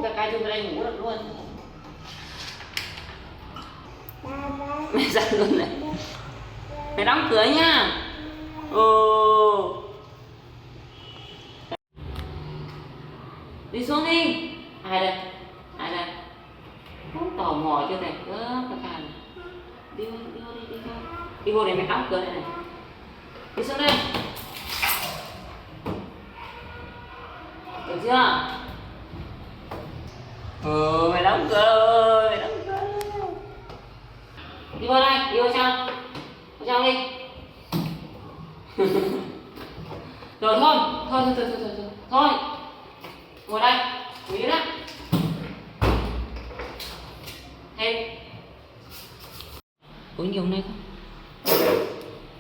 KaKa chung đây ngủ được luôn. Mẹ giận luôn này. Mẹ đóng cửa nha. Ồ. Đi xuống đi. Ai đây? Ai đây? Không tò mò chưa này. KaKa này. Đi vô đi. Đi vô để mẹ đóng cửa này này. Đi xuống đây. Được chưa? Mày đóng cửa rồi, đóng cửa. Đi vô đây, đi vô trong. Vô trong đi. Rồi thôi. Thôi. Ngồi đây, ngồi đi đó. Thêm. Uống gì hôm nay không?